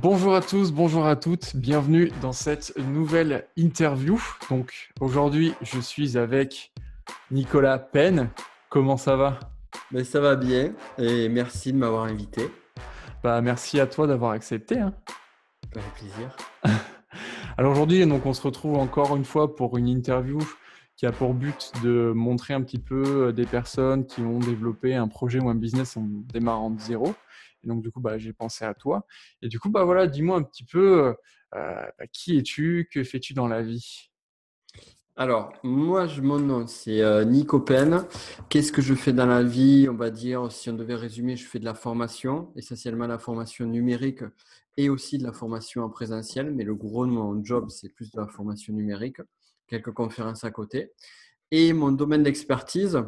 Bonjour à tous, bonjour à toutes, bienvenue dans cette nouvelle interview. Donc aujourd'hui, je suis avec Nicolas Penn. Comment ça va? Mais ça va bien et merci de m'avoir invité. Merci à toi d'avoir accepté, hein. Avec plaisir. Alors aujourd'hui, donc on se retrouve encore une fois pour une interview qui a pour but de montrer un petit peu des personnes qui ont développé un projet ou un business en démarrant de zéro. Et donc du coup, j'ai pensé à toi. Et du coup, voilà, dis-moi un petit peu qui es-tu, que fais-tu dans la vie? Alors, moi, mon nom, c'est Nico Pen. Qu'est-ce que je fais dans la vie? On va dire, si on devait résumer, je fais de la formation, essentiellement la formation numérique et aussi de la formation en présentiel. Mais le gros de mon job, c'est plus de la formation numérique, quelques conférences à côté. Et mon domaine d'expertise,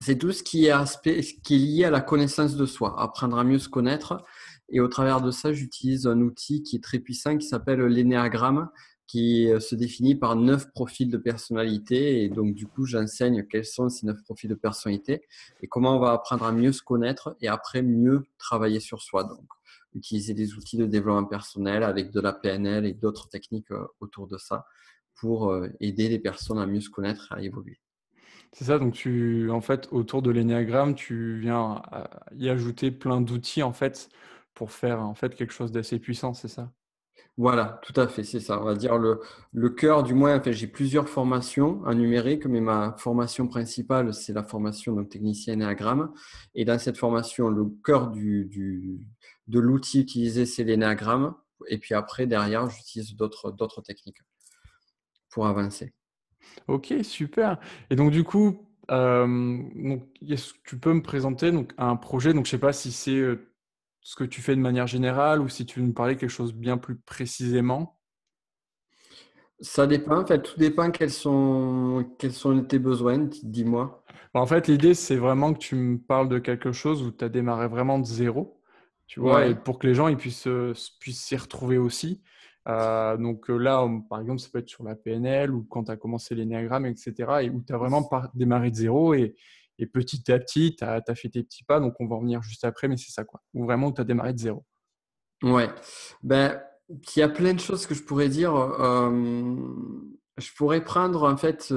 c'est tout ce qui est lié à la connaissance de soi, apprendre à mieux se connaître. Et au travers de ça, j'utilise un outil qui est très puissant qui s'appelle l'énéagramme, qui se définit par 9 profils de personnalité. Et donc, du coup, j'enseigne quels sont ces 9 profils de personnalité et comment on va apprendre à mieux se connaître et après mieux travailler sur soi. Donc, utiliser des outils de développement personnel avec de la PNL et d'autres techniques autour de ça pour aider les personnes à mieux se connaître et à évoluer. C'est ça, donc en fait, autour de l'énéagramme, tu viens y ajouter plein d'outils, en fait, pour faire, en fait, quelque chose d'assez puissant, c'est ça? Voilà, tout à fait, c'est ça. On va dire le cœur, du moins, en fait, j'ai plusieurs formations en numérique, mais ma formation principale, c'est la formation donc, technicien énéagramme. Et dans cette formation, le cœur de l'outil utilisé, c'est l'énéagramme. Et puis après, derrière, j'utilise d'autres techniques pour avancer. Ok, super. Et donc, du coup, est-ce que tu peux me présenter donc, un projet? Donc, je sais pas si c'est ce que tu fais de manière générale ou si tu veux nous parler quelque chose bien plus précisément. Ça dépend, en fait, tout dépend quels sont tes besoins, dis-moi. En fait, l'idée, c'est vraiment que tu me parles de quelque chose où tu as démarré vraiment de zéro, tu vois, et Ouais. pour que les gens ils puissent s'y retrouver aussi. Là, par exemple, ça peut être sur la PNL ou quand tu as commencé l'énéagramme, etc., et où tu as vraiment démarré de zéro et petit à petit, tu as fait tes petits pas. Donc, on va en venir juste après, mais c'est ça, quoi. Ou vraiment, tu as démarré de zéro. Ouais, ben, il y a plein de choses que je pourrais dire. Je pourrais prendre, en fait,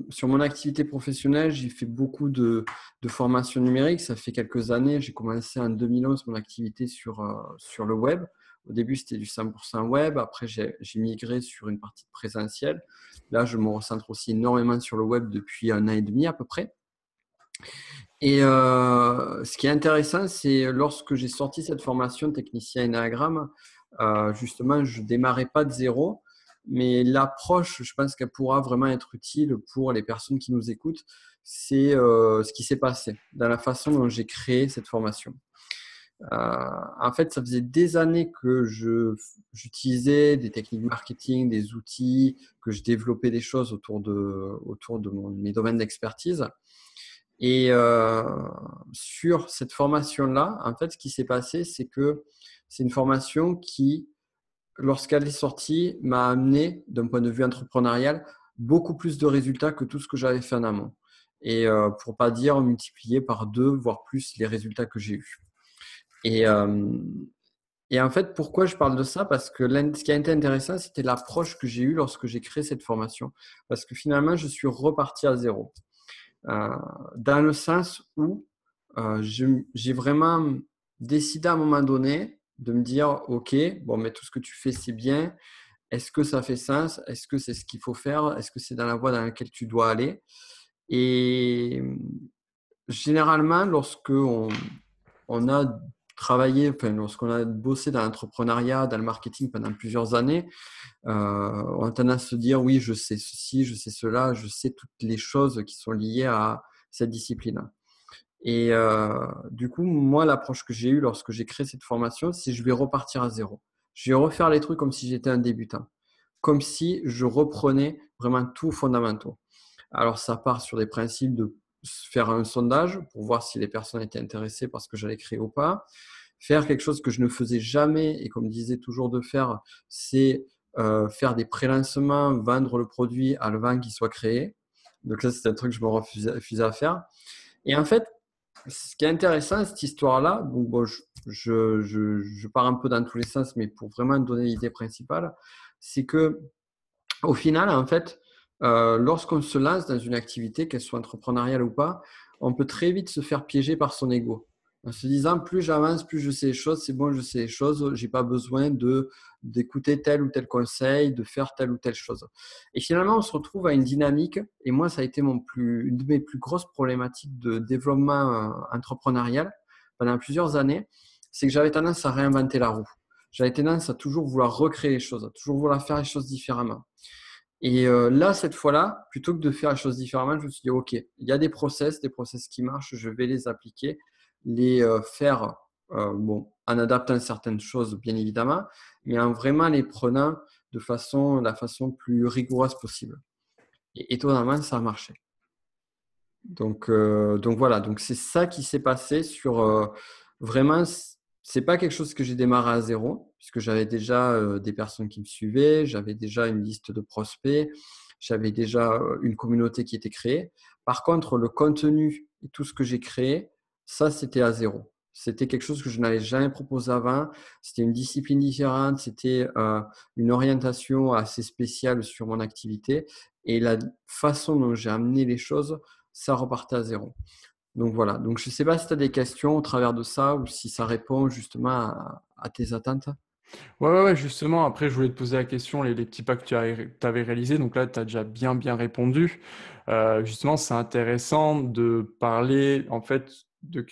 sur mon activité professionnelle, j'ai fait beaucoup de formations numériques. Ça fait quelques années. J'ai commencé en 2011 mon activité sur le web. Au début, c'était du 100% web. Après, j'ai migré sur une partie de présentiel. Là, je me recentre aussi énormément sur le web depuis un an et demi à peu près. Et ce qui est intéressant, c'est lorsque j'ai sorti cette formation technicien Enneagramme, justement, je démarrais pas de zéro, mais l'approche, je pense qu'elle pourra vraiment être utile pour les personnes qui nous écoutent. C'est ce qui s'est passé dans la façon dont j'ai créé cette formation. En fait, ça faisait des années que j'utilisais des techniques marketing, des outils, que je développais des choses autour de mes domaines d'expertise. Et sur cette formation-là, en fait, ce qui s'est passé, c'est que c'est une formation qui, lorsqu'elle est sortie, m'a amené, d'un point de vue entrepreneurial, beaucoup plus de résultats que tout ce que j'avais fait en amont. Et pour pas dire multiplier par 2, voire plus les résultats que j'ai eus. Et, euh, et en fait, pourquoi je parle de ça? Parce que ce qui a été intéressant, c'était l'approche que j'ai eue lorsque j'ai créé cette formation. Parce que finalement, je suis reparti à zéro. Euh, dans le sens où j'ai vraiment décidé à un moment donné de me dire, OK, bon, mais tout ce que tu fais, c'est bien. Est-ce que ça fait sens? Est-ce que c'est ce qu'il faut faire? Est-ce que c'est dans la voie dans laquelle tu dois aller? Et généralement, on a travaillé, enfin, lorsqu'on a bossé dans l'entrepreneuriat, dans le marketing pendant plusieurs années, on a tendance à se dire, oui, je sais ceci, je sais cela, je sais toutes les choses qui sont liées à cette discipline. Et du coup, moi, l'approche que j'ai eue lorsque j'ai créé cette formation, c'est je vais repartir à zéro. Je vais refaire les trucs comme si j'étais un débutant, comme si je reprenais vraiment tout fondamentaux. Alors, ça part sur des principes de faire un sondage pour voir si les personnes étaient intéressées par ce que j'allais créer ou pas. Faire quelque chose que je ne faisais jamais et comme disait toujours de faire, c'est faire des pré-lancements, vendre le produit avant qu'il soit créé. Donc là, c'est un truc que je me refusais à faire. Et en fait, ce qui est intéressant, cette histoire-là, bon, je pars un peu dans tous les sens, mais pour vraiment donner l'idée principale, c'est que au final, en fait, lorsqu'on se lance dans une activité, qu'elle soit entrepreneuriale ou pas, on peut très vite se faire piéger par son ego. En se disant, plus j'avance, plus je sais les choses, c'est bon, je sais les choses, j'ai pas besoin d'écouter tel ou tel conseil, de faire telle ou telle chose. Et finalement, on se retrouve à une dynamique, et moi, ça a été une de mes plus grosses problématiques de développement entrepreneurial pendant plusieurs années, c'est que j'avais tendance à réinventer la roue. J'avais tendance à toujours vouloir recréer les choses, à toujours vouloir faire les choses différemment. Et là, cette fois-là, plutôt que de faire les choses différemment, je me suis dit, OK, il y a des process qui marchent, je vais les appliquer, les faire bon, en adaptant certaines choses, bien évidemment, mais en vraiment les prenant la façon plus rigoureuse possible. Et étonnamment, ça a marché. Donc voilà, donc c'est ça qui s'est passé sur vraiment, c'est pas quelque chose que j'ai démarré à zéro, puisque j'avais déjà des personnes qui me suivaient, j'avais déjà une liste de prospects, j'avais déjà une communauté qui était créée. Par contre, le contenu et tout ce que j'ai créé, ça c'était à zéro. C'était quelque chose que je n'avais jamais proposé avant. C'était une discipline différente, c'était une orientation assez spéciale sur mon activité. Et la façon dont j'ai amené les choses, ça repartait à zéro. Donc voilà. Donc je ne sais pas si tu as des questions au travers de ça ou si ça répond justement à tes attentes. Ouais, justement, après, je voulais te poser la question, les petits pas que tu avais réalisés. Donc là, tu as déjà bien répondu. Justement, c'est intéressant de parler, en fait,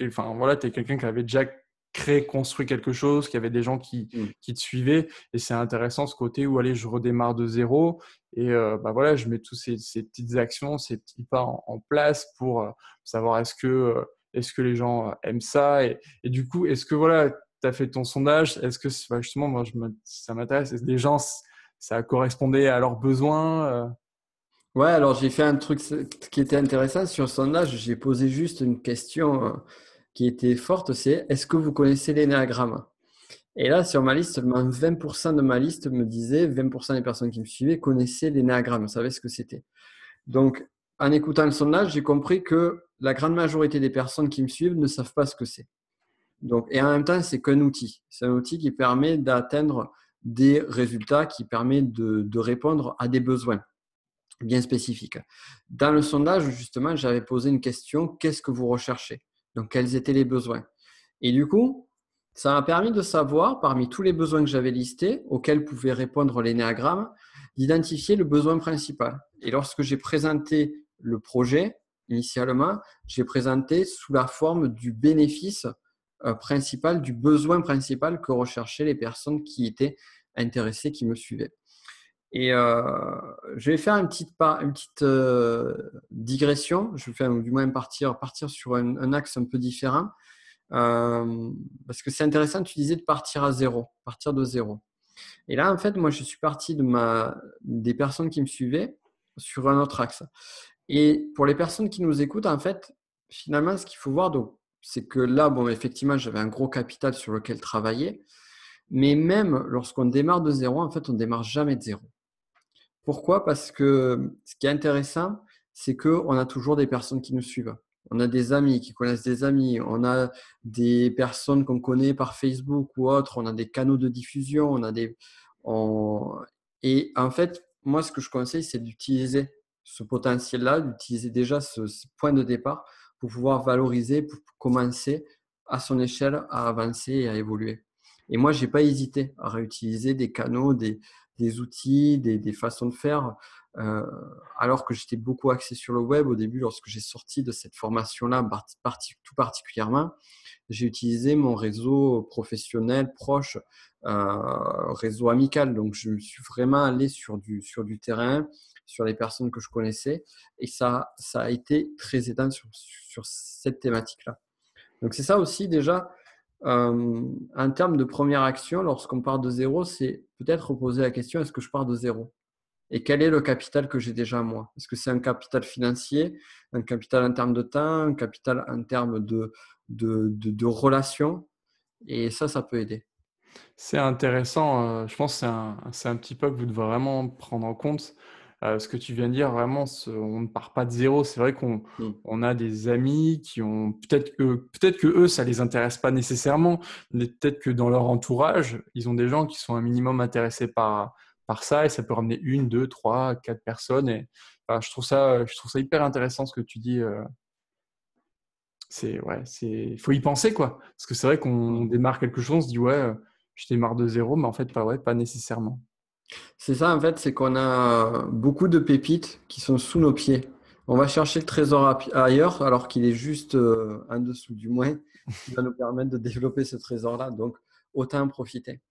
enfin, voilà, tu es quelqu'un qui avait déjà créé, construit quelque chose, qui avait des gens Mm. qui te suivaient. Et c'est intéressant ce côté où, allez, je redémarre de zéro. Et bah voilà, je mets tous ces petites actions, ces petits pas en place pour savoir est-ce que les gens aiment ça. Et du coup, est-ce que voilà, tu as fait ton sondage, est-ce que justement, moi, ça m'intéresse, est-ce que les gens, ça correspondait à leurs besoins Ouais, alors j'ai fait un truc qui était intéressant sur le sondage. J'ai posé juste une question qui était forte, c'est est-ce que vous connaissez l'énéagramme? Et là, sur ma liste, seulement 20% de ma liste me disait, 20% des personnes qui me suivaient connaissaient l'énéagramme, savaient ce que c'était. Donc, en écoutant le sondage, j'ai compris que la grande majorité des personnes qui me suivent ne savent pas ce que c'est. Donc, et en même temps, c'est qu'un outil. C'est un outil qui permet d'atteindre des résultats, qui permet de répondre à des besoins bien spécifiques. Dans le sondage, justement, j'avais posé une question, qu'est-ce que vous recherchez? Donc, quels étaient les besoins? Et du coup, ça m'a permis de savoir, parmi tous les besoins que j'avais listés, auxquels pouvait répondre l'énéagramme, d'identifier le besoin principal. Et lorsque j'ai présenté le projet, initialement, j'ai présenté sous la forme du bénéfice principal, du besoin principal que recherchaient les personnes qui étaient intéressées, qui me suivaient. Et je vais faire une petite digression, je vais faire, du moins partir sur un axe un peu différent. Parce que c'est intéressant, tu disais de partir à zéro, partir de zéro. Et là, en fait, moi, je suis parti des personnes qui me suivaient sur un autre axe. Et pour les personnes qui nous écoutent, en fait, finalement, ce qu'il faut voir, donc, c'est que là, bon, effectivement, j'avais un gros capital sur lequel travailler. Mais même lorsqu'on démarre de zéro, en fait, on ne démarre jamais de zéro. Pourquoi? Parce que ce qui est intéressant, c'est qu'on a toujours des personnes qui nous suivent. On a des amis qui connaissent des amis, on a des personnes qu'on connaît par Facebook ou autre, on a des canaux de diffusion, et en fait, moi, ce que je conseille, c'est d'utiliser ce potentiel-là, d'utiliser déjà ce point de départ pour pouvoir valoriser, pour commencer à son échelle à avancer et à évoluer. Et moi, je n'ai pas hésité à réutiliser des canaux, des outils, des façons de faire. Alors que j'étais beaucoup axé sur le web au début, lorsque j'ai sorti de cette formation-là, tout particulièrement, j'ai utilisé mon réseau professionnel proche, réseau amical. Donc, je suis vraiment allé sur du terrain, sur les personnes que je connaissais, et ça a été très aidant sur cette thématique-là. Donc, c'est ça aussi déjà. En termes de première action, lorsqu'on part de zéro, c'est peut-être reposer la question, est-ce que je pars de zéro? Et quel est le capital que j'ai déjà moi? Est-ce que c'est un capital financier, un capital en termes de temps, un capital en termes de relations? Et ça peut aider. C'est intéressant. Je pense que c'est un petit pas que vous devez vraiment prendre en compte. ce que tu viens de dire, vraiment, on ne part pas de zéro. C'est vrai qu'on a des amis qui ont peut-être que eux, ça les intéresse pas nécessairement, mais peut-être que dans leur entourage, ils ont des gens qui sont un minimum intéressés par ça et ça peut ramener une, deux, trois, quatre personnes. Et enfin, je trouve ça hyper intéressant ce que tu dis. Faut y penser quoi. Parce que c'est vrai qu'on démarre quelque chose, on se dit ouais, je démarre de zéro, mais en fait pas nécessairement. C'est ça, en fait, c'est qu'on a beaucoup de pépites qui sont sous nos pieds. On va chercher le trésor ailleurs, alors qu'il est juste en dessous, du moins, qui va nous permettre de développer ce trésor-là. Donc, autant en profiter.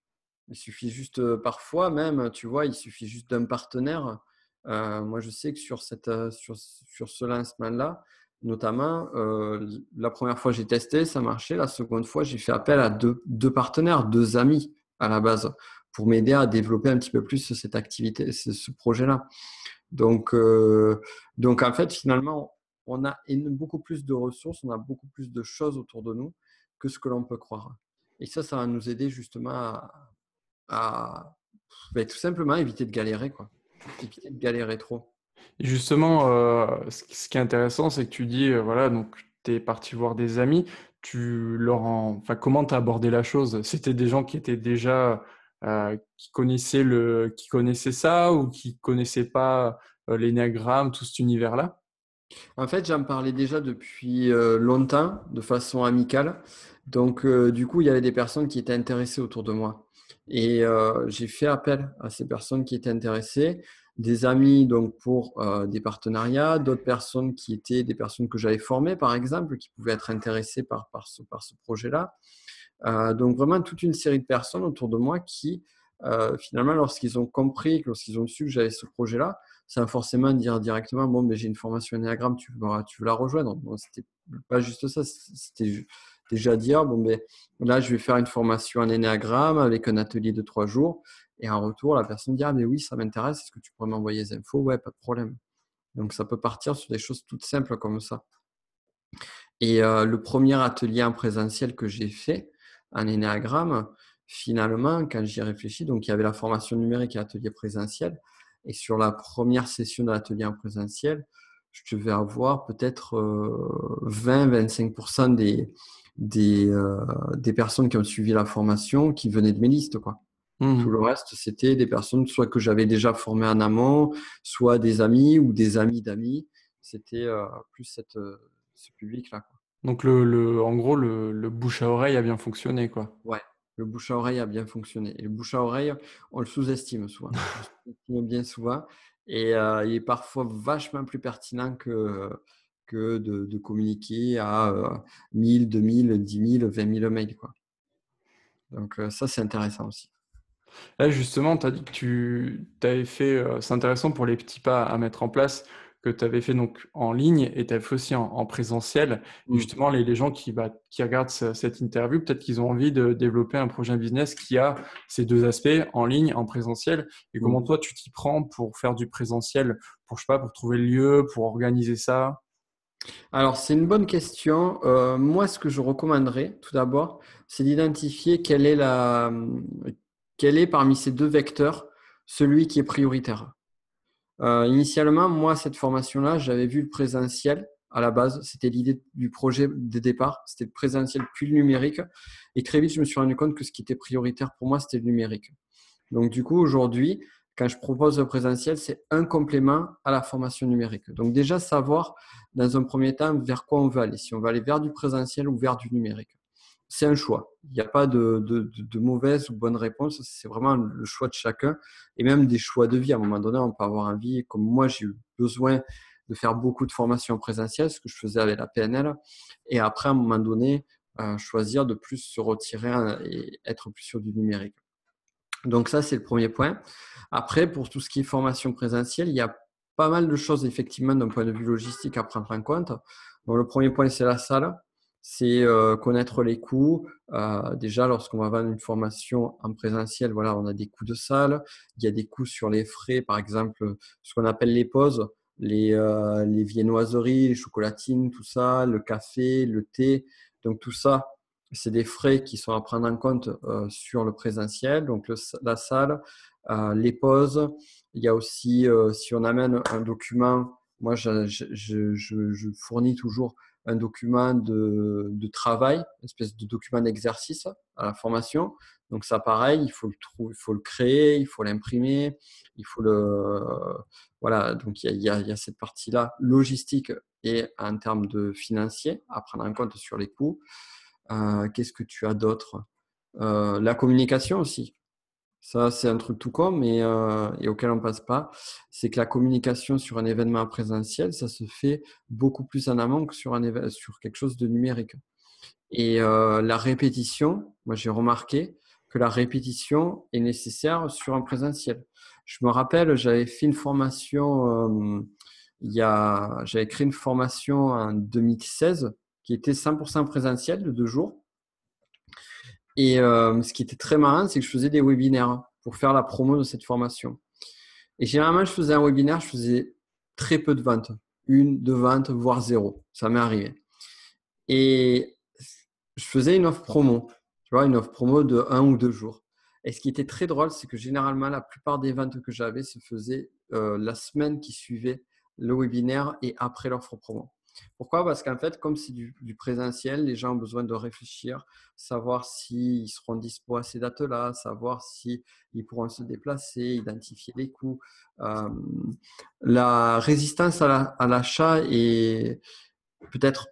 Il suffit juste, parfois même, tu vois, il suffit juste d'un partenaire. Moi, je sais que sur ce lancement-là, notamment, la première fois, j'ai testé, ça marchait. La seconde fois, j'ai fait appel à deux partenaires, deux amis à la base, pour m'aider à développer un petit peu plus cette activité, ce projet-là. Donc, en fait, finalement, on a beaucoup plus de ressources, on a beaucoup plus de choses autour de nous que ce que l'on peut croire. Et ça va nous aider justement à tout simplement éviter de galérer, quoi. Éviter de galérer trop. Et justement, ce qui est intéressant, c'est que tu dis, voilà, donc tu es parti voir des amis, enfin, comment tu as abordé la chose? C'était des gens qui étaient déjà, qui connaissaient ça ou qui connaissaient pas l'énéagramme, tout cet univers-là? En fait, j'en parlais déjà depuis longtemps, de façon amicale. Donc, du coup, il y avait des personnes qui étaient intéressées autour de moi. Et j'ai fait appel à ces personnes qui étaient intéressées, des amis donc pour des partenariats, d'autres personnes qui étaient des personnes que j'avais formées, par exemple, qui pouvaient être intéressées par ce projet-là. Donc vraiment toute une série de personnes autour de moi qui, finalement, lorsqu'ils ont compris, lorsqu'ils ont su que j'avais ce projet-là, sans forcément dire directement, bon, ben, j'ai une formation Enneagramme, tu veux la rejoindre. Non, c'était pas juste ça, c'était déjà dire, bon, ben, là, je vais faire une formation en Enneagramme avec un atelier de 3 jours. Et en retour, la personne dit, ah, mais oui, ça m'intéresse, est-ce que tu pourrais m'envoyer les infos? Ouais, pas de problème. Donc, ça peut partir sur des choses toutes simples comme ça. Et le premier atelier en présentiel que j'ai fait en Ennéagramme, finalement, quand j'y réfléchis, donc il y avait la formation numérique et l'atelier présentiel. Et sur la première session de l'atelier en présentiel, je devais avoir peut-être 20-25% des personnes qui ont suivi la formation qui venaient de mes listes, quoi. Tout Mmh. le reste, c'était des personnes soit que j'avais déjà formées en amont, soit des amis ou des amis d'amis. C'était plus ce public-là, quoi. Donc en gros, le bouche à oreille a bien fonctionné, quoi. Ouais, le bouche à oreille a bien fonctionné. Et le bouche à oreille, on le sous-estime souvent. On le sous-estime bien souvent. Et il est parfois vachement plus pertinent que de communiquer à 1000, 2000, 10 000, 20 000 mails, quoi. Donc ça, c'est intéressant aussi. Là, justement, tu as dit que tu avais fait, c'est intéressant pour les petits pas à mettre en place, que tu avais fait donc en ligne et tu avais fait aussi en présentiel. Et Mm. justement, les gens qui regardent cette interview, peut-être qu'ils ont envie de développer un projet business qui a ces deux aspects, en ligne, en présentiel. Et comment Mm. toi, tu t'y prends pour faire du présentiel, pour, je sais pas, pour trouver le lieu, pour organiser ça? Alors, c'est une bonne question. Moi, ce que je recommanderais, tout d'abord, c'est d'identifier quel est parmi ces deux vecteurs celui qui est prioritaire. Initialement, moi, cette formation-là, j'avais vu le présentiel à la base. C'était l'idée du projet de départ. C'était le présentiel puis le numérique. Et très vite, je me suis rendu compte que ce qui était prioritaire pour moi, c'était le numérique. Donc, du coup, aujourd'hui, quand je propose le présentiel, c'est un complément à la formation numérique. Donc, déjà, savoir dans un premier temps vers quoi on veut aller. Si on veut aller vers du présentiel ou vers du numérique. C'est un choix. Il n'y a pas de mauvaise ou bonne réponse. C'est vraiment le choix de chacun et même des choix de vie. À un moment donné, on peut avoir envie, comme moi, j'ai eu besoin de faire beaucoup de formations présentielles, ce que je faisais avec la PNL. Et après, à un moment donné, choisir de plus se retirer et être plus sur du numérique. Donc ça, c'est le premier point. Après, pour tout ce qui est formation présentielle, il y a pas mal de choses effectivement d'un point de vue logistique à prendre en compte. Donc, le premier point, c'est la salle, c'est connaître les coûts. Déjà, lorsqu'on va vendre une formation en présentiel, voilà, on a des coûts de salle, il y a des coûts sur les frais, par exemple, ce qu'on appelle les pauses, les viennoiseries, les chocolatines, tout ça, le café, le thé. Donc tout ça, c'est des frais qui sont à prendre en compte sur le présentiel, donc la salle, les pauses. Il y a aussi, si on amène un document, moi je fournis toujours un document de travail, une espèce de document d'exercice à la formation. Donc ça, pareil, il faut le créer, il faut l'imprimer, il faut voilà. Donc il y a cette partie-là logistique et en termes de financier à prendre en compte sur les coûts. Qu'est-ce que tu as d'autre? La communication aussi. Ça, c'est un truc tout con, mais et auquel on passe pas. C'est que la communication sur un événement présentiel, ça se fait beaucoup plus en amont que sur quelque chose de numérique. Et la répétition, moi j'ai remarqué que la répétition est nécessaire sur un présentiel. Je me rappelle, j'avais fait une formation, j'avais créé une formation en 2016 qui était 100% présentielle de 2 jours. Et ce qui était très marrant, c'est que je faisais des webinaires pour faire la promo de cette formation. Et généralement, je faisais un webinaire, je faisais très peu de ventes. 1, 2 ventes, voire 0. Ça m'est arrivé. Et je faisais une offre promo, tu vois, une offre promo de 1 ou 2 jours. Et ce qui était très drôle, c'est que généralement, la plupart des ventes que j'avais se faisaient la semaine qui suivait le webinaire et après l'offre promo. Pourquoi? Parce qu'en fait, comme c'est du présentiel, les gens ont besoin de réfléchir, savoir s'ils seront dispo à ces dates-là, savoir s'ils pourront se déplacer, identifier les coûts. La résistance à l'achat est peut-être,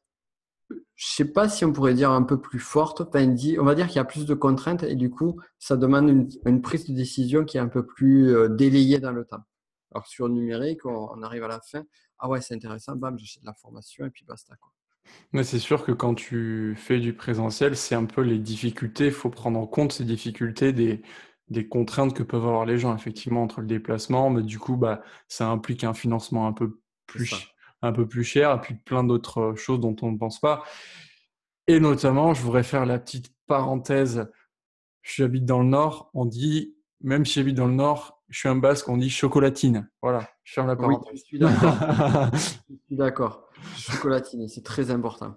je ne sais pas si on pourrait dire un peu plus forte. Enfin, on va dire qu'il y a plus de contraintes et du coup, ça demande une prise de décision qui est un peu plus délayée dans le temps. Alors sur le numérique, on arrive à la fin. Ah ouais, c'est intéressant, bam, j'achète la formation et puis basta, quoi. Mais c'est sûr que quand tu fais du présentiel, c'est un peu les difficultés. Il faut prendre en compte ces difficultés des contraintes que peuvent avoir les gens, effectivement, entre le déplacement. Mais du coup, bah, ça implique un financement C'est ça. un peu plus cher et puis plein d'autres choses dont on ne pense pas. Et notamment, je voudrais faire la petite parenthèse. J'habite dans le Nord. On dit, même si j'habite dans le Nord, je suis un Basque, on dit chocolatine. Voilà, je ferme la Oui, je parenthèse. suis d'accord. Je suis d'accord. Chocolatine, c'est très important.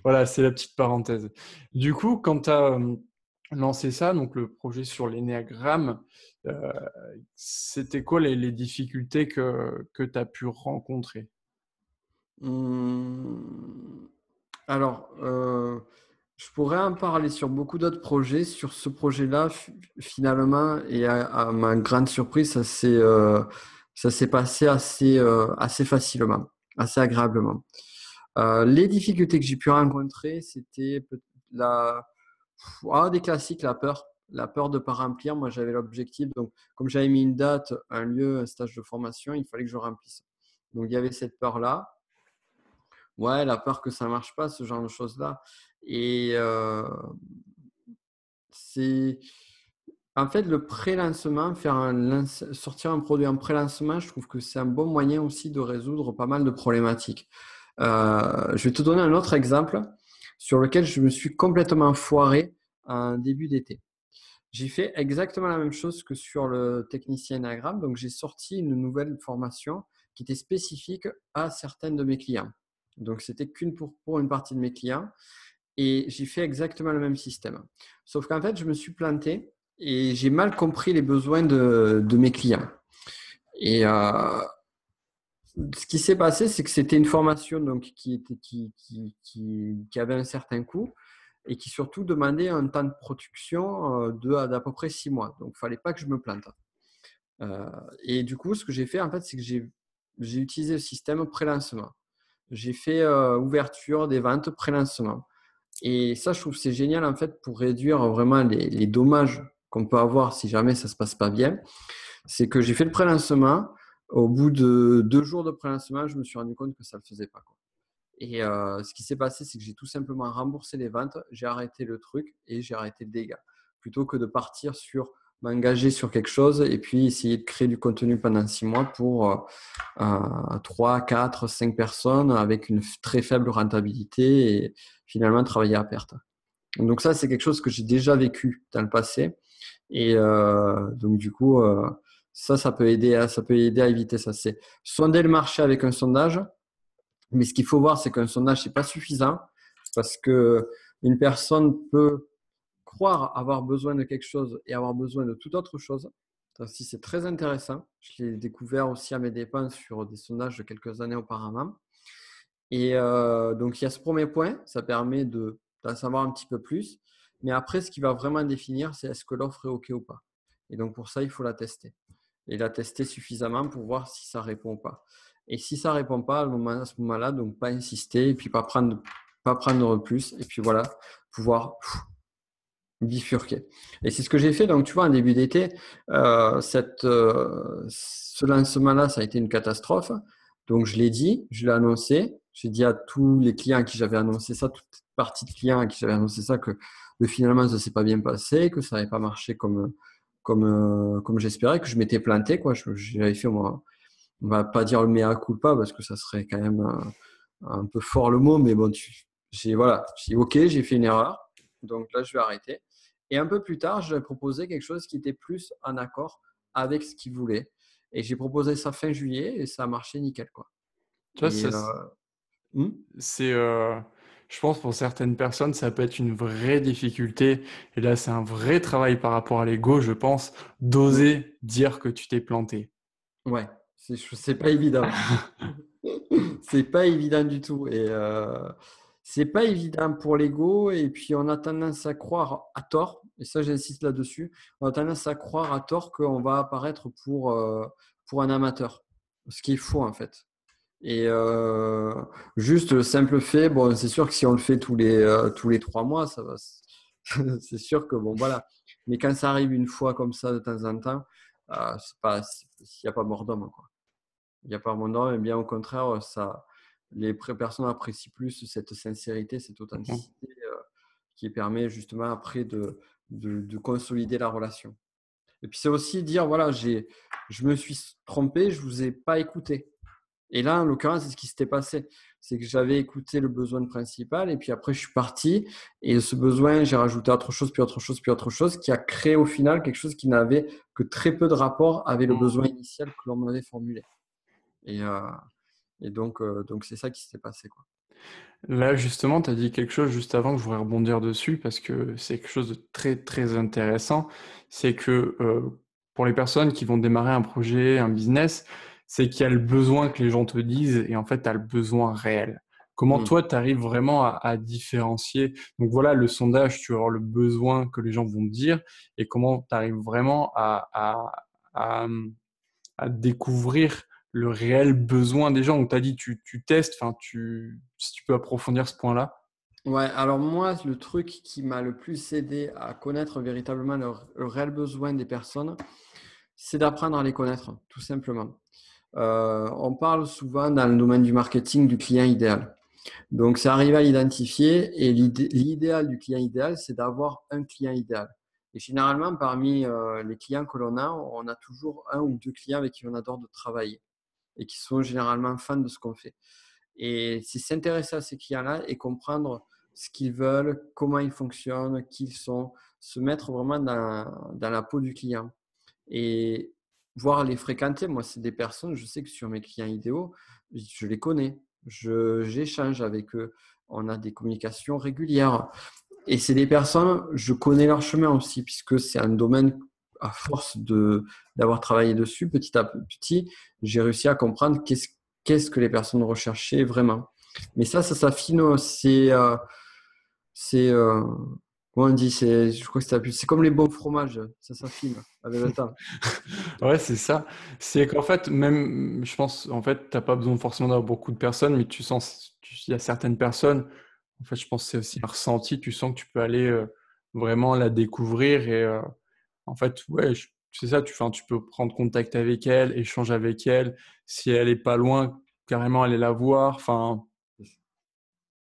Voilà, c'est la petite parenthèse. Du coup, quand tu as lancé ça, donc le projet sur l'énéagramme, euh, c'était quoi les difficultés que tu as pu rencontrer? Hum, Alors, je pourrais en parler sur beaucoup d'autres projets. Sur ce projet-là, finalement, et à ma grande surprise, ça s'est passé assez facilement, assez agréablement. Les difficultés que j'ai pu rencontrer, c'était des classiques, la peur de ne pas remplir. Moi, j'avais l'objectif, donc comme j'avais mis une date, un lieu, un stage de formation, il fallait que je remplisse. Donc, il y avait cette peur-là. Ouais, la peur que ça ne marche pas, ce genre de choses-là. Et c'est en fait le pré-lancement, sortir un produit en pré-lancement, je trouve que c'est un bon moyen aussi de résoudre pas mal de problématiques. Je vais te donner un autre exemple sur lequel je me suis complètement foiré en début d'été. J'ai fait exactement la même chose que sur le technicien Enagram. Donc, j'ai sorti une nouvelle formation qui était spécifique à certains de mes clients. Donc, c'était qu'une pour une partie de mes clients. Et j'ai fait exactement le même système. Sauf qu'en fait, je me suis planté et j'ai mal compris les besoins de mes clients. Et ce qui s'est passé, c'est que c'était une formation donc, qui avait un certain coût et qui surtout demandait un temps de production d'à peu près 6 mois. Donc, il ne fallait pas que je me plante. Et du coup, ce que j'ai fait, en fait, c'est que j'ai utilisé le système pré-lancement. J'ai fait ouverture des ventes pré-lancement. Et ça, je trouve que c'est génial, en fait, pour réduire vraiment les dommages qu'on peut avoir si jamais ça ne se passe pas bien. C'est que j'ai fait le pré-lancement. Au bout de 2 jours de pré-lancement, je me suis rendu compte que ça ne le faisait pas, quoi. Et ce qui s'est passé, c'est que j'ai tout simplement remboursé les ventes, j'ai arrêté le truc et j'ai arrêté le dégât. Plutôt que de partir sur m'engager sur quelque chose et puis essayer de créer du contenu pendant 6 mois pour 3, 4, 5 personnes avec une très faible rentabilité et finalement travailler à perte. Donc ça, c'est quelque chose que j'ai déjà vécu dans le passé. Et donc du coup, ça peut aider à éviter ça. C'est sonder le marché avec un sondage. Mais ce qu'il faut voir, c'est qu'un sondage, ce n'est pas suffisant parce qu'il une personne peut croire avoir besoin de quelque chose et avoir besoin de toute autre chose. Ça aussi, c'est très intéressant. Je l'ai découvert aussi à mes dépens sur des sondages de quelques années auparavant. Et donc, il y a ce premier point, ça permet d'en savoir un petit peu plus. Mais après, ce qui va vraiment définir, c'est est-ce que l'offre est OK ou pas. Et donc, pour ça, il faut la tester. Et la tester suffisamment pour voir si ça répond ou pas. Et si ça répond pas, à ce moment-là, donc pas insister et puis pas prendre plus. Et puis voilà, pouvoir bifurquer. Et c'est ce que j'ai fait. Donc, tu vois, en début d'été, ce lancement-là, ça a été une catastrophe. Donc, je l'ai dit, je l'ai annoncé. J'ai dit à tous les clients à qui j'avais annoncé ça, toute partie de clients à qui j'avais annoncé ça, que finalement, ça ne s'est pas bien passé, que ça n'avait pas marché comme j'espérais, que je m'étais planté, quoi. J'avais fait, moi, on va pas dire le mea culpa parce que ça serait quand même un peu fort le mot, mais bon, voilà, j'ai dit, OK, j'ai fait une erreur. Donc là, je vais arrêter. Et un peu plus tard, je vais proposer quelque chose qui était plus en accord avec ce qu'il voulait. Et j'ai proposé ça fin juillet et ça a marché nickel, quoi. Tu vois, Et hmm c'est, je pense pour certaines personnes, ça peut être une vraie difficulté. Et là, c'est un vrai travail par rapport à l'ego, je pense, hmm. d'oser dire que tu t'es planté. Ouais, c'est pas évident. C'est pas évident du tout. Et c'est pas évident pour l'ego. Et puis, on a tendance à croire à tort, et ça, j'insiste là-dessus, on a tendance à croire à tort qu'on va apparaître pour un amateur, ce qui est faux en fait. Et juste le simple fait, bon, c'est sûr que si on le fait tous les 3 mois, ça va. C'est sûr que bon, voilà. Mais quand ça arrive une fois comme ça de temps en temps, il n'y a pas mort d'homme, quoi. Il n'y a pas mort d'homme, et bien au contraire, les personnes apprécient plus cette sincérité, cette authenticité qui permet justement après de consolider la relation. Et puis c'est aussi dire, voilà, je me suis trompé, je ne vous ai pas écouté. Et là, en l'occurrence, c'est ce qui s'était passé. C'est que j'avais écouté le besoin principal et puis après, je suis parti. Et ce besoin, j'ai rajouté autre chose, puis autre chose, puis autre chose, qui a créé au final quelque chose qui n'avait que très peu de rapport avec le besoin initial que l'on m'avait formulé. Et, donc c'est ça qui s'était passé, quoi. Là, justement, tu as dit quelque chose juste avant que je voudrais rebondir dessus parce que c'est quelque chose de très, très intéressant. C'est que pour les personnes qui vont démarrer un projet, un business, c'est qu'il y a le besoin que les gens te disent et en fait, tu as le besoin réel. Comment Mm. toi, tu arrives vraiment à différencier? Donc voilà, le sondage, tu vas avoir le besoin que les gens vont te dire et comment tu arrives vraiment à, à découvrir le réel besoin des gens. On t'a dit tu testes, enfin si tu peux approfondir ce point-là. Ouais, alors moi, le truc qui m'a le plus aidé à connaître véritablement le réel besoin des personnes, c'est d'apprendre à les connaître, tout simplement. On parle souvent dans le domaine du marketing du client idéal. Donc, c'est arriver à l'identifier et l'idéal du client idéal, c'est d'avoir un client idéal. Et généralement, parmi les clients que l'on a, on a toujours un ou deux clients avec qui on adore de travailler et qui sont généralement fans de ce qu'on fait. Et c'est s'intéresser à ces clients-là et comprendre ce qu'ils veulent, comment ils fonctionnent, qui ils sont, se mettre vraiment dans la peau du client et voir les fréquenter. Moi, c'est des personnes, je sais que sur mes clients idéaux, je les connais, j'échange avec eux, on a des communications régulières. Et c'est des personnes, je connais leur chemin aussi, puisque c'est un domaine, à force d'avoir travaillé dessus, petit à petit, j'ai réussi à comprendre qu'est-ce que les personnes recherchaient vraiment. Mais ça s'affine, c'est comment on dit, je crois que c'est comme les bons fromages, ça s'affine avec le temps. Ouais, c'est ça. C'est qu'en fait, même, je pense, en fait, t'as pas besoin forcément d'avoir beaucoup de personnes, mais il y a certaines personnes, en fait, je pense que c'est aussi un ressenti, tu sens que tu peux aller vraiment la découvrir et en fait, ouais, c'est ça, enfin, tu peux prendre contact avec elle, échanger avec elle, si elle est pas loin, carrément aller la voir, enfin,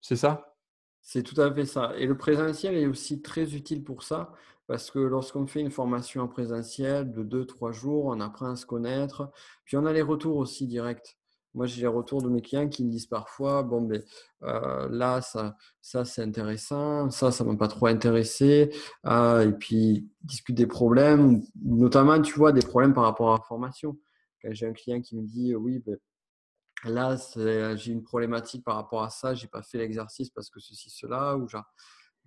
c'est ça? C'est tout à fait ça. Et le présentiel est aussi très utile pour ça, parce que lorsqu'on fait une formation en présentiel de 2, 3 jours, on apprend à se connaître, puis on a les retours aussi directs. Moi, j'ai les retours de mes clients qui me disent parfois, bon, ben, là, ça c'est intéressant, ça m'a pas trop intéressé, et puis ils discutent des problèmes, notamment, tu vois, des problèmes par rapport à la formation. Quand j'ai un client qui me dit, oui, ben, là, j'ai une problématique par rapport à ça, j'ai pas fait l'exercice parce que ceci, cela, ou genre.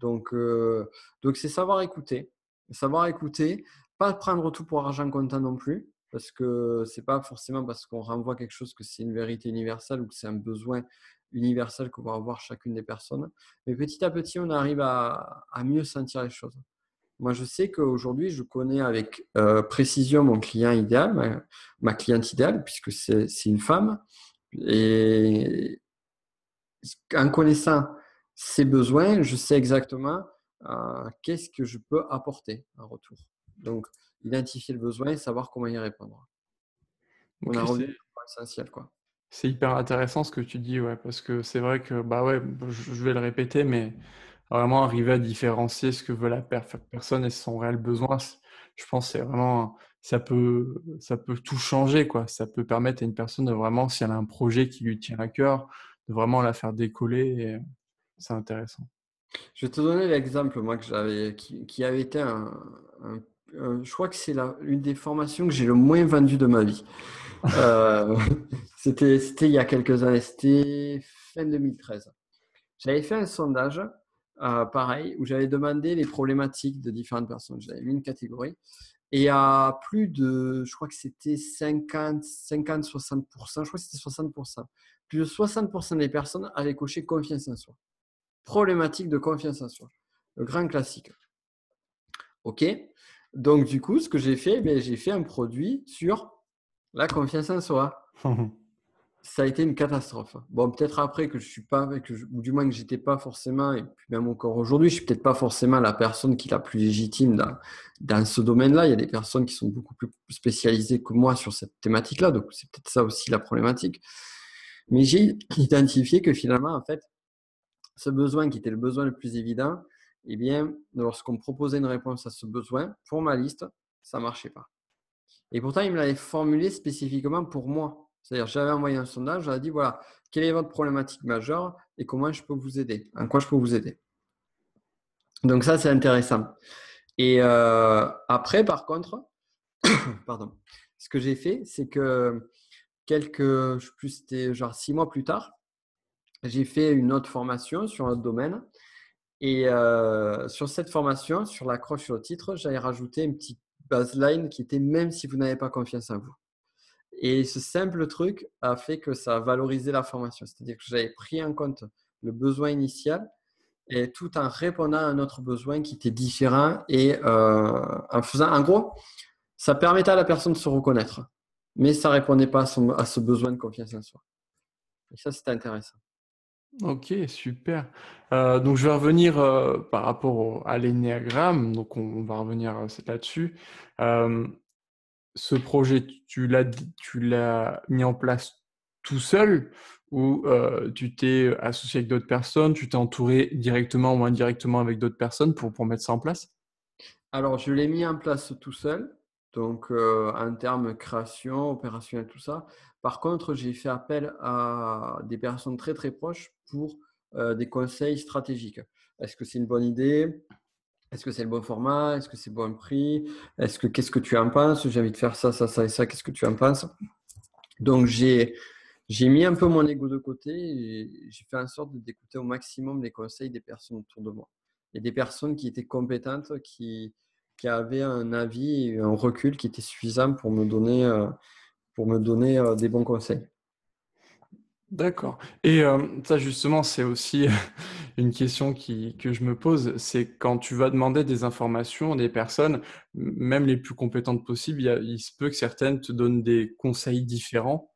Donc c'est savoir écouter. Savoir écouter, pas prendre tout pour argent comptant non plus, parce que c'est pas forcément parce qu'on renvoie quelque chose que c'est une vérité universelle ou que c'est un besoin universel que va avoir chacune des personnes. Mais petit à petit, on arrive à mieux sentir les choses. Moi, je sais qu'aujourd'hui, je connais avec précision mon client idéal, ma cliente idéale, puisque c'est une femme. Et en connaissant ses besoins, je sais exactement qu'est-ce que je peux apporter en retour. Donc, identifier le besoin et savoir comment y répondre. On Ok, a revenu au point essentiel, quoi. c'est hyper intéressant ce que tu dis, ouais, parce que c'est vrai que, bah ouais, je vais le répéter, mais vraiment arriver à différencier ce que veut la personne et son réel besoin, je pense que c'est vraiment, ça peut tout changer, quoi. Ça peut permettre à une personne de vraiment, si elle a un projet qui lui tient à cœur, de vraiment la faire décoller et c'est intéressant. Je vais te donner l'exemple, moi, qui avait été je crois que c'est une des formations que j'ai le moins vendues de ma vie. Euh, c'était il y a quelques années, c'était fin 2013. J'avais fait un sondage, pareil, où j'avais demandé les problématiques de différentes personnes. J'avais mis une catégorie. Et à plus de, je crois que c'était 60%, je crois que c'était 60%. Plus de 60% des personnes avaient coché confiance en soi. Problématique de confiance en soi. Le grand classique. OK. Donc, du coup, ce que j'ai fait, j'ai fait un produit sur la confiance en soi. Ça a été une catastrophe. Bon, peut-être après que je suis pas, ou du moins que j'étais pas forcément, et puis même encore aujourd'hui, je suis peut-être pas forcément la personne qui est la plus légitime dans ce domaine-là. Il y a des personnes qui sont beaucoup plus spécialisées que moi sur cette thématique-là, donc c'est peut-être ça aussi la problématique. Mais j'ai identifié que finalement, en fait, ce besoin qui était le besoin le plus évident, eh bien, lorsqu'on me proposait une réponse à ce besoin, pour ma liste, ça marchait pas. Et pourtant, il me l'avait formulé spécifiquement pour moi. C'est-à-dire, j'avais envoyé un sondage, j'avais dit, voilà, quelle est votre problématique majeure et comment je peux vous aider? En quoi je peux vous aider? Donc ça, c'est intéressant. Et après, par contre, pardon, ce que j'ai fait, c'est que je sais plus, c'était genre 6 mois plus tard, j'ai fait une autre formation sur un autre domaine. Et sur cette formation, sur l'accroche sur le titre, j'avais rajouté une petite baseline qui était même si vous n'avez pas confiance en vous. Et ce simple truc a fait que ça a valorisé la formation. C'est-à-dire que j'avais pris en compte le besoin initial et tout en répondant à un autre besoin qui était différent et en faisant, en gros, ça permettait à la personne de se reconnaître, mais ça répondait pas à ce besoin de confiance en soi. Et ça, c'était intéressant. Ok, super. Donc, je vais revenir par rapport à l'énéagramme. Donc, on va revenir là-dessus. Euh, Ce projet, tu l'as mis en place tout seul ou tu t'es associé avec d'autres personnes, tu t'es entouré directement ou indirectement avec d'autres personnes pour mettre ça en place? Alors, je l'ai mis en place tout seul, donc en termes création, opérationnel, tout ça. Par contre, j'ai fait appel à des personnes très très proches pour des conseils stratégiques. Est-ce que c'est une bonne idée? Est-ce que c'est le bon format? Est-ce que c'est le bon prix? Qu'est-ce que tu en penses? J'ai envie de faire ça, ça, ça et ça. Qu'est-ce que tu en penses? Donc, j'ai mis un peu mon ego de côté et j'ai fait en sorte d'écouter au maximum les conseils des personnes autour de moi. Et des personnes qui étaient compétentes, qui avaient un avis et un recul qui était suffisant pour me donner des bons conseils. D'accord. Et ça, justement, c'est aussi une question que je me pose, c'est quand tu vas demander des informations à des personnes, même les plus compétentes possibles, il se peut que certaines te donnent des conseils différents.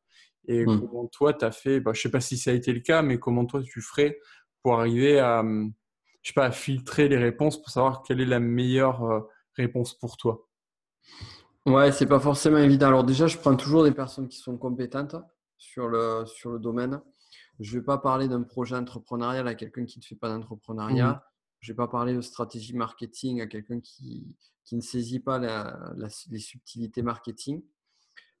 Et Hmm. comment toi, tu as fait, bah, je sais pas si ça a été le cas, mais comment toi, tu ferais pour arriver à, je sais pas, à filtrer les réponses pour savoir quelle est la meilleure réponse pour toi? Ouais, c'est pas forcément évident. Alors déjà, je prends toujours des personnes qui sont compétentes sur le domaine. Je ne vais pas parler d'un projet entrepreneurial à quelqu'un qui ne fait pas Mhm. d'entrepreneuriat. Je ne vais pas parler de stratégie marketing à quelqu'un qui ne saisit pas les subtilités marketing.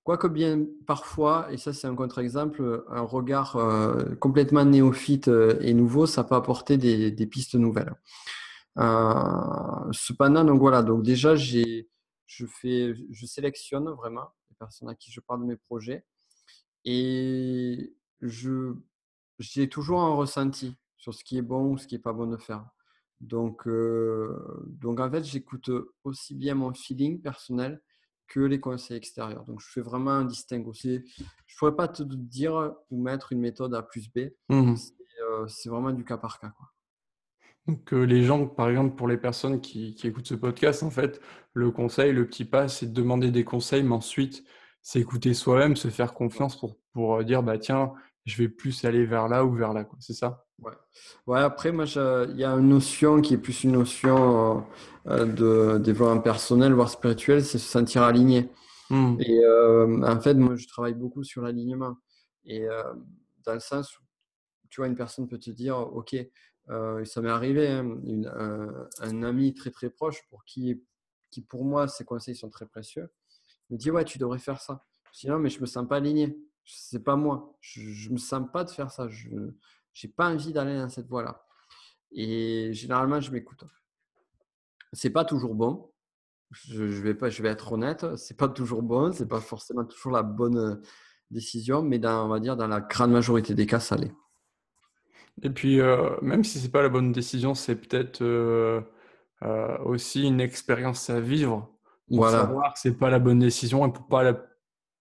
Quoique bien parfois, et ça c'est un contre-exemple, un regard complètement néophyte et nouveau, ça peut apporter des pistes nouvelles. Cependant, donc voilà, donc déjà je sélectionne vraiment les personnes à qui je parle de mes projets et j'ai toujours un ressenti sur ce qui est bon ou ce qui est pas bon de faire. Donc en fait, j'écoute aussi bien mon feeling personnel que les conseils extérieurs. Donc, je fais vraiment un distinguo. Je ne pourrais pas te dire ou mettre une méthode A plus B. Mhm. C'est vraiment du cas par cas, quoi. Donc, les gens, par exemple, pour les personnes qui écoutent ce podcast, en fait, le conseil, le petit pas, c'est de demander des conseils, mais ensuite, c'est écouter soi-même, se faire Ouais. confiance pour dire, bah tiens, je vais plus aller vers là ou vers là, quoi. C'est ça? Ouais. Ouais, après, moi, il y a une notion qui est plus une notion de développement personnel, voire spirituel, c'est se sentir aligné. Mhm. Et en fait, moi, je travaille beaucoup sur l'alignement. Et dans le sens où, tu vois, une personne peut te dire, OK, ça m'est arrivé, hein, un ami très, très proche qui, pour moi, ses conseils sont très précieux, me dit, ouais, tu devrais faire ça. Je dis, non, mais je me sens pas aligné. C'est pas moi. Je me sens pas de faire ça. Je n'ai pas envie d'aller dans cette voie-là. Et généralement, je m'écoute. C'est pas toujours bon. Je vais être honnête. C'est pas toujours bon. C'est pas forcément toujours la bonne décision, mais on va dire, dans la grande majorité des cas, ça l'est. Et puis, même si c'est pas la bonne décision, c'est peut-être aussi une expérience à vivre pour Voilà. savoir que c'est pas la bonne décision et pour pas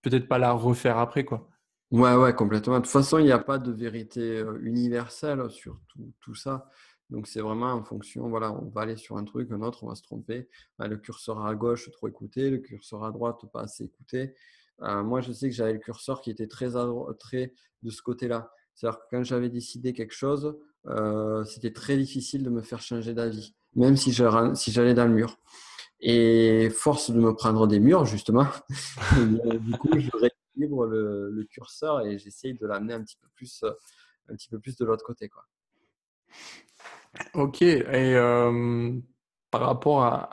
peut-être pas la refaire après, quoi. Ouais, ouais, complètement. De toute façon, il n'y a pas de vérité universelle sur tout ça. Donc, c'est vraiment en fonction, voilà, on va aller sur un truc, un autre, on va se tromper. Le curseur à gauche, trop écouté, le curseur à droite, pas assez écouté. Moi, je sais que j'avais le curseur qui était très de ce côté-là. C'est-à-dire que quand j'avais décidé quelque chose, c'était très difficile de me faire changer d'avis, même si j'allais dans le mur. Et force de me prendre des murs, justement, eh bien, du coup, je rééquilibre le curseur et j'essaye de l'amener un petit peu plus de l'autre côté, quoi. Ok, et par rapport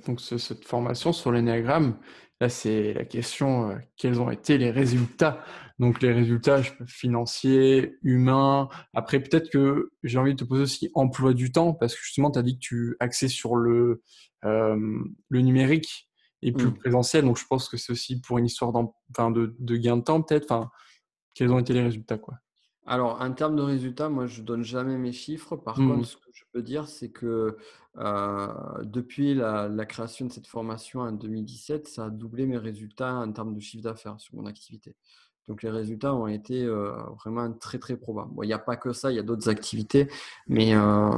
donc cette formation sur l'énéagramme, là c'est la question, quels ont été les résultats? Donc les résultats financiers, humains, après peut-être que j'ai envie de te poser aussi emploi du temps, parce que justement tu as dit que tu axais sur le numérique et plus le Hmm. présentiel, donc je pense que c'est aussi pour une histoire enfin, de gain de temps peut-être, enfin, quels ont été les résultats, quoi? Alors, en termes de résultats, moi, je donne jamais mes chiffres. Par contre, Mhm. ce que je peux dire, c'est que depuis la création de cette formation en 2017, ça a doublé mes résultats en termes de chiffre d'affaires sur mon activité. Donc, les résultats ont été vraiment très, très probables. Bon, il n'y a pas que ça, il y a d'autres activités, mais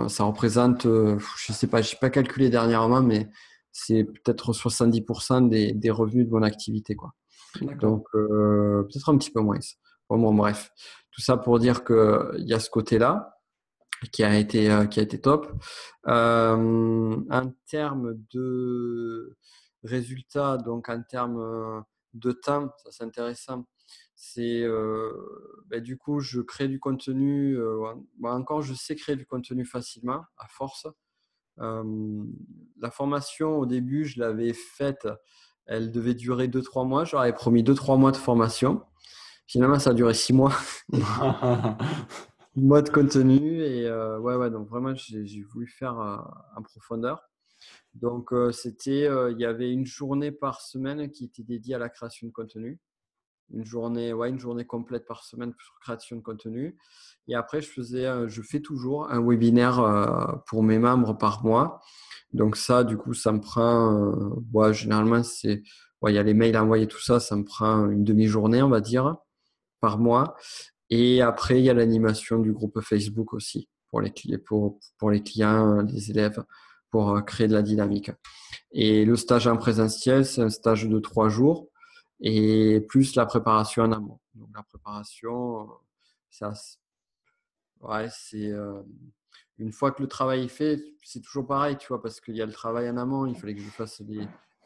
ça représente, je sais pas, je n'ai pas calculé dernièrement, mais c'est peut-être 70% des revenus de mon activité, quoi. D'accord. Donc, peut-être un petit peu moins. Bon, bref, tout ça pour dire qu'il y a ce côté-là qui a été top. En termes de résultats, donc en termes de temps, ça c'est intéressant. C'est du coup, je crée du contenu. Encore, je sais créer du contenu facilement, à force. La formation, au début, je l'avais faite. Elle devait durer 2-3 mois. J'aurais promis 2-3 mois de formation. Finalement, ça a duré 6 mois. 6 mois de contenu. Et ouais, donc vraiment, j'ai voulu faire en profondeur. Donc, il y avait une journée par semaine qui était dédiée à la création de contenu. Une journée complète par semaine sur création de contenu. Et après, je fais toujours un webinaire pour mes membres par mois. Donc ça, du coup, ça me prend, généralement, il y a les mails à envoyer, tout ça, ça me prend une demi-journée, on va dire, par mois. Et après, il y a l'animation du groupe Facebook aussi pour les clients, les élèves, pour créer de la dynamique. Et le stage en présentiel, c'est un stage de 3 jours et plus la préparation en amont. Donc la préparation, ça, ouais, c'est une fois que le travail est fait, c'est toujours pareil, tu vois, parce qu'il y a le travail en amont. Il fallait que je fasse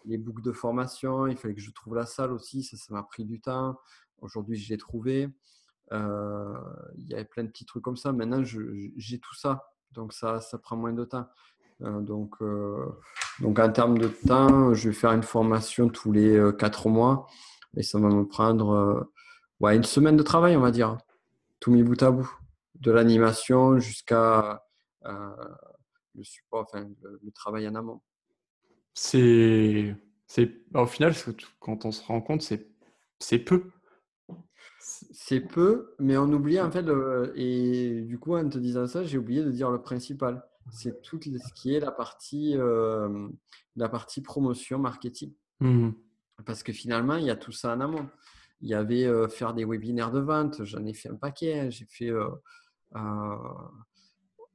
les boucles de formation, il fallait que je trouve la salle aussi. Ça m'a pris du temps. Aujourd'hui, je l'ai trouvé. Il y avait plein de petits trucs comme ça. Maintenant, j'ai tout ça. Donc, ça prend moins de temps. Donc, en termes de temps, je vais faire une formation tous les 4 mois. Et ça va me prendre une semaine de travail, on va dire. Tout mis bout à bout. De l'animation jusqu'à euh, le support, enfin, le travail en amont. C'est, au final, quand on se rend compte, c'est peu. C'est peu, mais on oublie en fait, et du coup, en te disant ça, j'ai oublié de dire le principal. C'est tout ce qui est la partie promotion, marketing. Mhm. Parce que finalement, il y a tout ça en amont. Il y avait faire des webinaires de vente, j'en ai fait un paquet. Hein. J'ai fait, au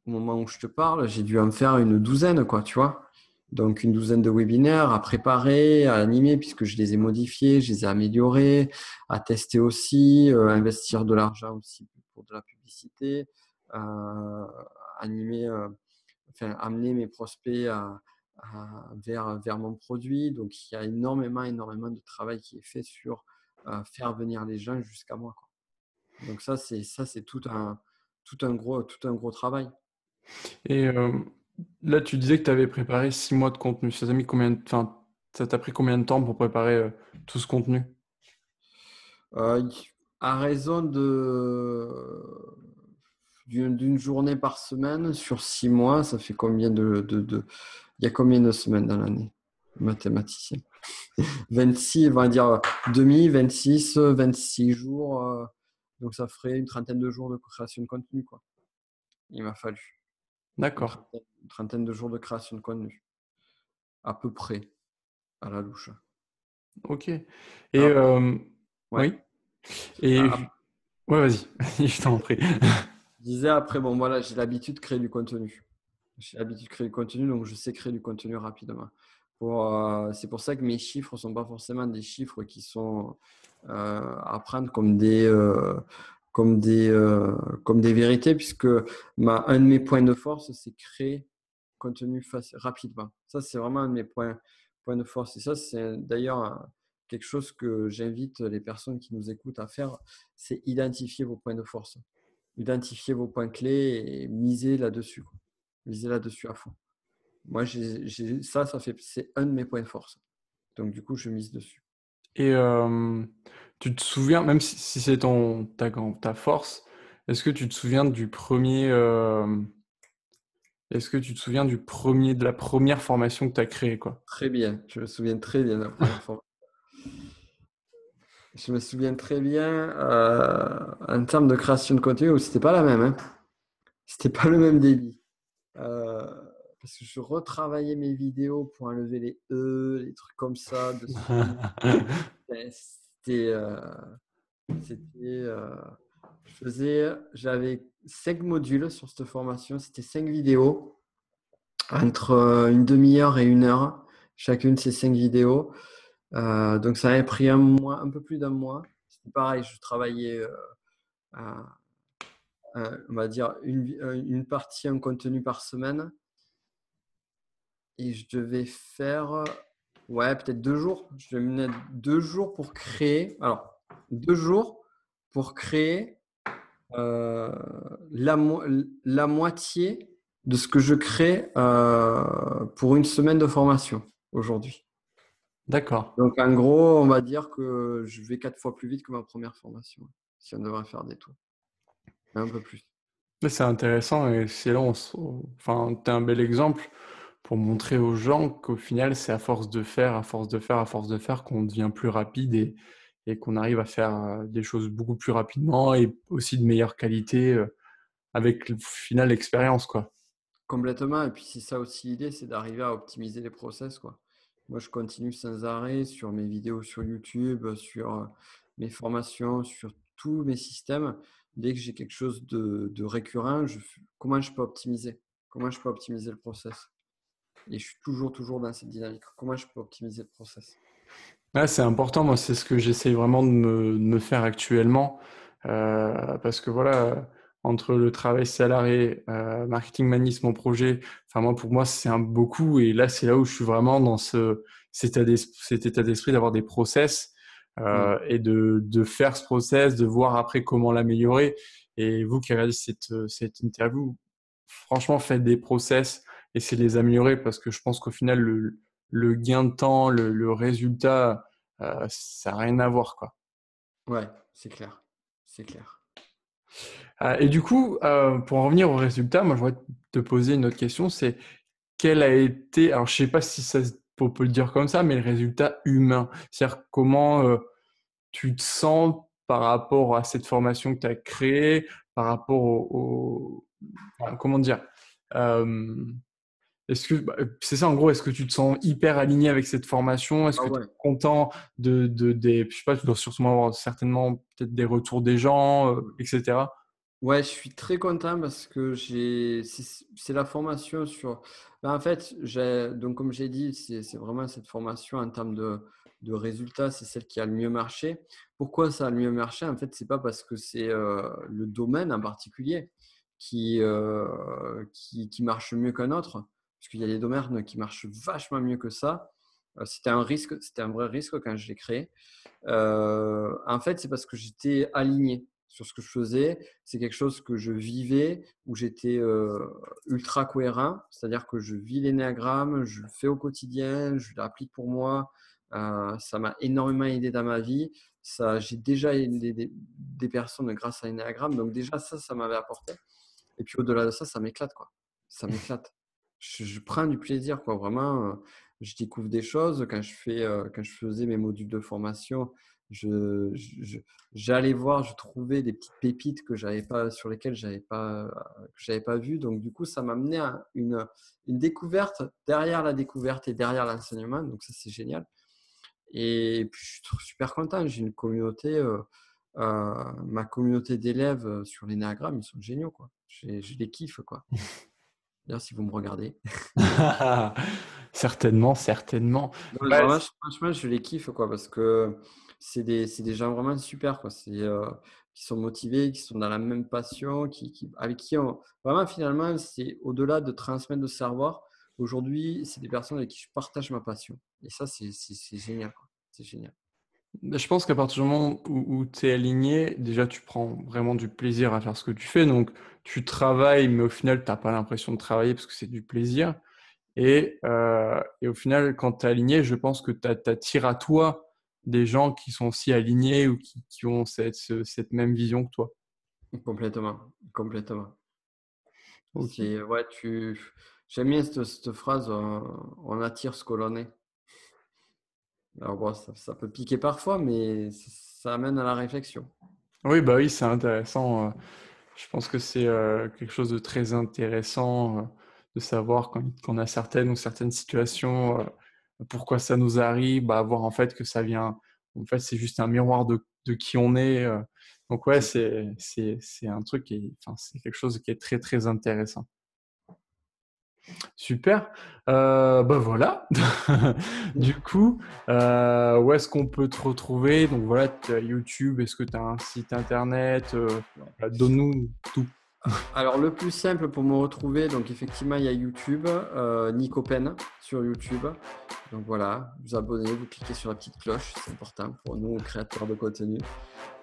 moment où je te parle, j'ai dû en faire une douzaine, quoi, tu vois. Donc, une douzaine de webinaires à préparer, à animer, puisque je les ai modifiés, je les ai améliorés, à tester aussi, investir de l'argent aussi pour de la publicité, animer, enfin, amener mes prospects vers mon produit. Donc, il y a énormément de travail qui est fait sur faire venir les gens jusqu'à moi, quoi. Donc, c'est tout un gros travail. Et là, tu disais que tu avais préparé 6 mois de contenu. Ça t'a mis enfin, ça t'a pris combien de temps pour préparer tout ce contenu? Euh, à raison d'une journée par semaine sur 6 mois, ça fait combien il y a combien de semaines dans l'année? Mathématicien. 26, on va dire demi, 26 jours. Donc ça ferait une trentaine de jours de création de contenu, quoi. Il m'a fallu D'accord. une trentaine de jours de création de contenu, à peu près, à la louche. Ok. Et Après, ouais. oui. Et Après, ouais, vas-y, je t'en prie. je disais après, bon voilà, j'ai l'habitude de créer du contenu. J'ai l'habitude de créer du contenu, donc je sais créer du contenu rapidement. C'est pour ça que mes chiffres ne sont pas forcément des chiffres qui sont à prendre comme des vérités, puisque un de mes points de force, c'est créer contenu rapidement. Ça, c'est vraiment un de mes points de force. Et ça, c'est d'ailleurs quelque chose que j'invite les personnes qui nous écoutent à faire, c'est identifier vos points de force. Identifier vos points clés et miser là-dessus, quoi. Miser là-dessus à fond. Moi, c'est un de mes points de force. Donc, du coup, je mise dessus. Et tu te souviens, même si c'est ta force, est-ce que tu te souviens du premier, est-ce que tu te souviens de la première formation que tu as créée, quoi? Très bien. Je me souviens très bien de la première fois. Je me souviens très bien en termes de création de contenu où c'était pas la même. Hein. C'était pas le même débit. Euh, parce que je retravaillais mes vidéos pour enlever les les trucs comme ça dessus. Ben, c'était, j'avais 5 modules sur cette formation. C'était 5 vidéos entre une demi-heure et 1 heure, chacune de ces 5 vidéos. Donc ça avait pris un mois, un peu plus d'un mois. C'était pareil, je travaillais, on va dire, une partie, un contenu par semaine. Et je devais faire, ouais, peut-être 2 jours. Je devais mener 2 jours pour créer. Alors, 2 jours pour créer euh, la moitié de ce que je crée pour une semaine de formation aujourd'hui. D'accord. Donc, en gros, on va dire que je vais 4 fois plus vite que ma première formation, si on devrait faire des tours. Un peu plus. Mais c'est intéressant et c'est là, enfin, t'es un bel exemple pour montrer aux gens qu'au final, c'est à force de faire, à force de faire, à force de faire qu'on devient plus rapide et qu'on arrive à faire des choses beaucoup plus rapidement et aussi de meilleure qualité avec, au final, l'expérience, quoi. Complètement. Et puis, c'est ça aussi l'idée, c'est d'arriver à optimiser les process, quoi. Moi, je continue sans arrêt sur mes vidéos sur YouTube, sur mes formations, sur tous mes systèmes. Dès que j'ai quelque chose de récurrent, comment je peux optimiser? Comment je peux optimiser le process? Et je suis toujours dans cette dynamique. Comment je peux optimiser le process? Ouais, c'est important, moi, c'est ce que j'essaye vraiment de me faire actuellement. Parce que voilà, entre le travail salarié, marketing management, mon projet, enfin, moi, pour moi, c'est un beaucoup. Et là, c'est là où je suis vraiment dans cet état d'esprit d'avoir des process Hmm. et de faire ce process, de voir après comment l'améliorer. Et vous qui regardez cette interview, franchement, faites des process, essayez de les améliorer parce que je pense qu'au final, le gain de temps, le résultat, ça n'a rien à voir, quoi. Ouais, c'est clair. C'est clair. Et du coup, pour en revenir au résultat, moi, je voudrais te poser une autre question, c'est quel a été, alors je sais pas si on peut le dire comme ça, mais le résultat humain. C'est-à-dire comment tu te sens par rapport à cette formation que tu as créée, par rapport enfin, comment dire? Euh, c'est ça en gros, est-ce que tu te sens hyper aligné avec cette formation? Est-ce Ah que tu es ouais. content je sais pas, tu dois sûrement avoir certainement peut-être des retours des gens, etc. Ouais, je suis très content parce que c'est la formation sur. Ben, en fait, donc comme j'ai dit, c'est vraiment cette formation en termes de résultats, c'est celle qui a le mieux marché. Pourquoi ça a le mieux marché? En fait, c'est pas parce que c'est le domaine en particulier qui marche mieux qu'un autre, parce qu'il y a des domaines qui marchent vachement mieux que ça. C'était un vrai risque quand je l'ai créé. En fait, c'est parce que j'étais aligné sur ce que je faisais. C'est quelque chose que je vivais, où j'étais ultra cohérent. C'est-à-dire que je vis l'énéagramme, je le fais au quotidien, je l'applique pour moi. Ça m'a énormément aidé dans ma vie. J'ai déjà aidé des personnes grâce à l'énéagramme. Donc déjà, ça m'avait apporté. Et puis au-delà de ça, ça m'éclate, quoi. Ça m'éclate. Je prends du plaisir, quoi. Vraiment, je découvre des choses. Quand je faisais mes modules de formation, j'allais voir, je trouvais des petites pépites que j'avais pas, sur lesquelles j'avais pas vu. Donc du coup, ça m'a amené à une découverte derrière la découverte et derrière l'enseignement. Donc ça, c'est génial. Et puis, je suis super content. J'ai une communauté, ma communauté d'élèves sur l'énéagramme, ils sont géniaux, quoi. Je les kiffe, quoi. D'ailleurs, si vous me regardez. Certainement, certainement. Non, mais Ouais, vraiment, franchement, je les kiffe, quoi, parce que c'est des gens vraiment super, quoi. Qui sont motivés, qui sont dans la même passion, avec qui on. Vraiment, finalement, c'est au-delà de transmettre le savoir. Aujourd'hui, c'est des personnes avec qui je partage ma passion. Et ça, c'est génial, quoi. C'est génial. je pense qu'à partir du moment où tu es aligné, déjà tu prends vraiment du plaisir à faire ce que tu fais. Donc tu travailles, mais au final, tu n'as pas l'impression de travailler parce que c'est du plaisir. Et au final, quand tu es aligné, je pense que tu attires à toi des gens qui sont aussi alignés ou qui ont cette même vision que toi. Complètement, complètement. Ok. Ouais, j'aime bien cette phrase, on attire ce que l'on est. Alors bon, ça peut piquer parfois, mais ça amène à la réflexion. Oui, bah oui, c'est intéressant. Je pense que c'est quelque chose de très intéressant de savoir quand on a certaines ou certaines situations, pourquoi ça nous arrive, bah, voir en fait que ça vient, en fait, c'est juste un miroir de qui on est. Donc ouais, C'est ça. c'est un truc enfin, c'est quelque chose qui est très très intéressant. Super. Bah voilà. Du coup, où est-ce qu'on peut te retrouver? Donc voilà, tu as YouTube, est-ce que tu as un site internet? Ouais. Voilà, donne-nous tout. Alors, le plus simple pour me retrouver, donc effectivement, il y a YouTube, Nico Pen sur YouTube. Donc voilà, vous abonnez, vous cliquez sur la petite cloche, c'est important pour nous, créateurs de contenu.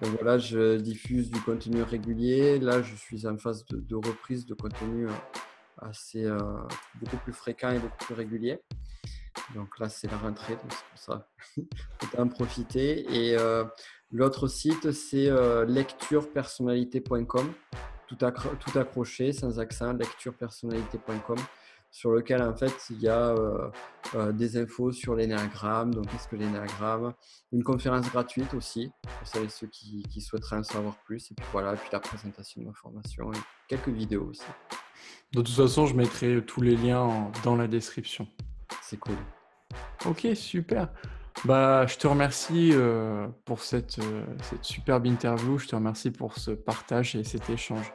Donc voilà, je diffuse du contenu régulier. Là, je suis en phase de reprise de contenu assez beaucoup plus fréquent et beaucoup plus régulier. Donc là, c'est la rentrée, donc c'est pour ça. Faut en profiter. Et l'autre site, c'est lecturepersonnalité.com, tout accroché, sans accent, lecturepersonnalité.com, sur lequel en fait il y a des infos sur l'énéagramme, donc qu'est-ce que l'énéagramme, une conférence gratuite aussi pour celles et ceux qui souhaiteraient en savoir plus. Et puis voilà, et puis la présentation de ma formation et quelques vidéos aussi. De toute façon, je mettrai tous les liens dans la description. C'est cool. Ok, super. Bah, je te remercie pour cette superbe interview. Je te remercie pour ce partage et cet échange.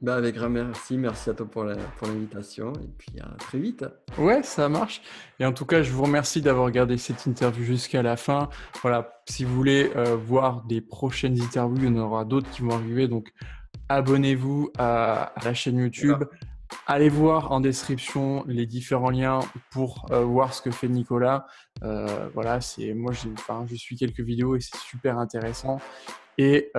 Bah, avec grand merci, merci à toi pour l'invitation et puis à très vite. Ouais, ça marche. Et en tout cas, je vous remercie d'avoir regardé cette interview jusqu'à la fin. Voilà, si vous voulez voir des prochaines interviews, il y en aura d'autres qui vont arriver. Donc, abonnez-vous à la chaîne YouTube. Voilà. Allez voir en description les différents liens pour voir ce que fait Nicolas. Voilà, je suis quelques vidéos et c'est super intéressant. Et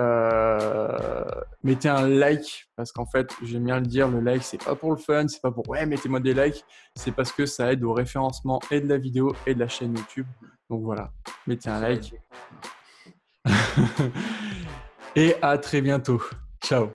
mettez un like parce qu'en fait, j'aime bien le dire, le like c'est pas pour le fun, c'est pas pour ouais mettez-moi des likes, c'est parce que ça aide au référencement et de la vidéo et de la chaîne YouTube. Donc voilà, mettez un Ça va like. être Et à très bientôt. Ciao.